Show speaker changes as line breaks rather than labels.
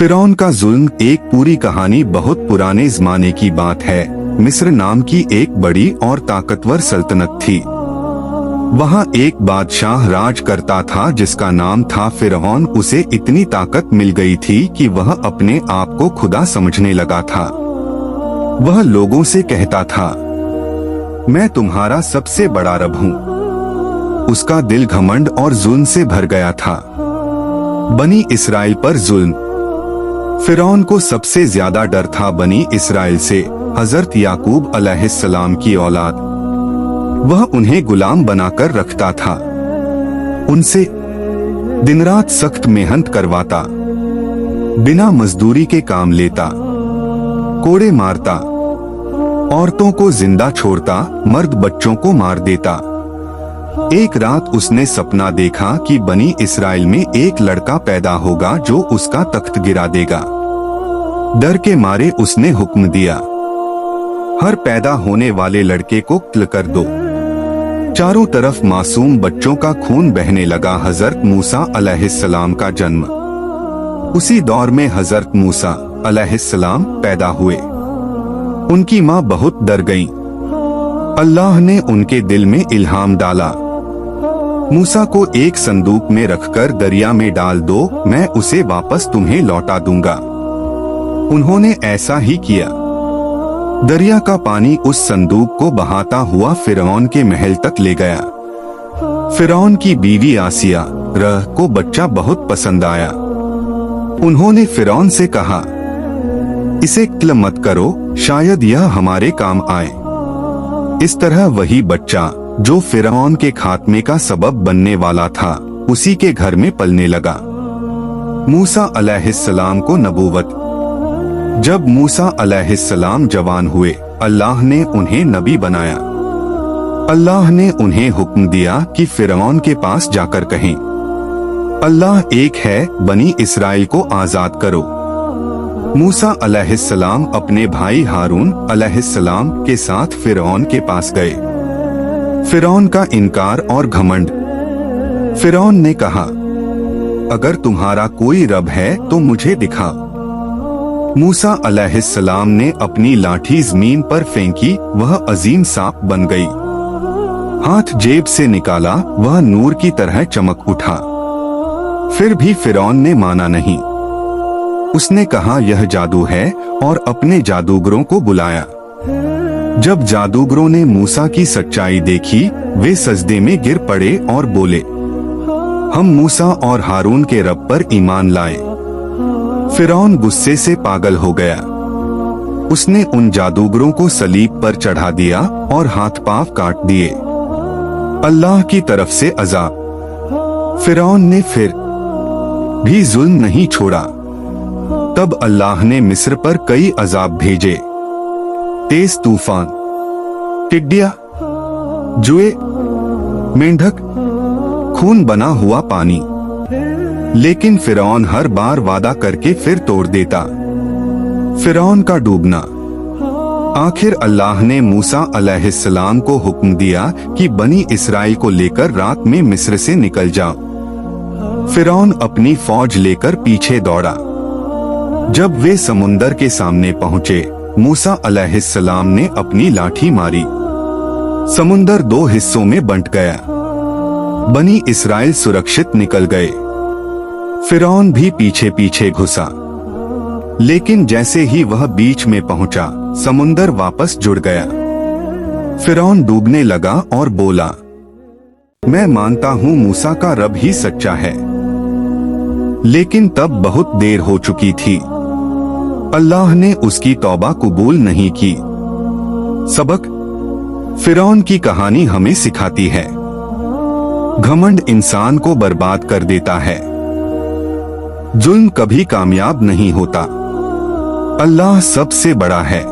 फिरौन का जुल्म एक पूरी कहानी बहुत पुराने जमाने की बात है। मिस्र नाम की एक बड़ी और ताकतवर सल्तनत थी। वहाँ एक बादशाह राज करता था जिसका नाम था फिरौन। उसे इतनी ताकत मिल गई थी कि वह अपने आप को खुदा समझने लगा था। वह लोगों से कहता था, मैं तुम्हारा सबसे बड़ा रब हूँ। उसका दिल घमंड और जुल्म से भर गया था। बनी इसराइल पर जुल्म। फिरौन को सबसे ज्यादा डर था बनी इसराइल से, हजरत याकूब अलैहिस्सलाम की औलाद। वह उन्हें गुलाम बनाकर रखता था। उनसे दिन रात सख्त मेहनत करवाता, बिना मजदूरी के काम लेता, कोड़े मारता, औरतों को जिंदा छोड़ता, मर्द बच्चों को मार देता। एक रात उसने सपना देखा कि बनी इसराइल में एक लड़का पैदा होगा जो उसका तख्त गिरा देगा। डर के मारे उसने हुक्म दिया, हर पैदा होने वाले लड़के को कत्ल कर दो। चारों तरफ मासूम बच्चों का खून बहने लगा। हजरत मूसा अलैहिस्सलाम का जन्म। उसी दौर में हजरत मूसा अलैहिस्सलाम पैदा हुए। उनकी माँ बहुत डर गईं। अल्लाह ने उनके दिल में इल्हाम डाला, मूसा को एक संदूक में रखकर दरिया में डाल दो, मैं उसे वापस तुम्हें लौटा दूंगा। उन्होंने ऐसा ही किया। दरिया का पानी उस संदूक को बहाता हुआ फिरौन के महल तक ले गया। फिरौन की बीवी आसिया रह को बच्चा बहुत पसंद आया। उन्होंने फिरौन से कहा, इसे कत्ल मत करो, शायद यह हमारे काम आए। इस तरह वही बच्चा जो फिरौन के खात्मे का सबब बनने वाला था, उसी के घर में पलने लगा। मूसा अलैहिस्सलाम को नबूवत। जब मूसा अलैहिस्सलाम जवान हुए, अल्लाह ने उन्हें नबी बनाया। अल्लाह ने उन्हें हुक्म दिया कि फिरौन के पास जाकर कहें, अल्लाह एक है, बनी इसराइल को आजाद करो। मूसा अलैहिस्सलाम अपने भाई हारून अलैहिस्सलाम के साथ फिरौन के पास गए। फिरौन का इनकार और घमंड। फिरौन ने कहा, अगर तुम्हारा कोई रब है तो मुझे दिखाओ। मूसा अलैहिस्सलाम ने अपनी लाठी जमीन पर फेंकी, वह अजीम सांप बन गई। हाथ जेब से निकाला, वह नूर की तरह चमक उठा। फिर भी फिरौन ने माना नहीं। उसने कहा, यह जादू है, और अपने जादूगरों को बुलाया। जब जादूगरों ने मूसा की सच्चाई देखी, वे सजदे में गिर पड़े और बोले, हम मूसा और हारून के रब पर ईमान लाए। फिरौन गुस्से से पागल हो गया। उसने उन जादूगरों को सलीब पर चढ़ा दिया और हाथ पांव काट दिए। अल्लाह की तरफ से अज़ाब। फिरौन ने फिर भी जुल्म नहीं छोड़ा। तब अल्लाह ने मिस्र पर कई अजाब भेजे। तेज तूफान, टिड्डियां, जुए, मेंढक, खून बना हुआ पानी। लेकिन फिरौन हर बार वादा करके फिर तोड़ देता। फिरौन का डूबना। आखिर अल्लाह ने मूसा अलैहिस्सलाम को हुक्म दिया कि बनी इसराइल को लेकर रात में मिस्र से निकल जाओ। फिरौन अपनी फौज लेकर पीछे दौड़ा। जब वे समुंदर के सामने पहुंचे, मूसा अलैहिस्सलाम ने अपनी लाठी मारी। समुंदर दो हिस्सों में बंट गया। बनी इसराइल सुरक्षित निकल गए। फिरौन भी पीछे पीछे घुसा। लेकिन जैसे ही वह बीच में पहुंचा, समुंदर वापस जुड़ गया। फिरौन डूबने लगा और बोला, मैं मानता हूँ मूसा का रब ही सच्चा है। लेकिन तब बहुत देर हो चुकी थी। अल्लाह ने उसकी तौबा कबूल नहीं की। सबक। फिरौन की कहानी हमें सिखाती है, घमंड इंसान को बर्बाद कर देता है। जुल्म कभी कामयाब नहीं होता। अल्लाह सबसे बड़ा है।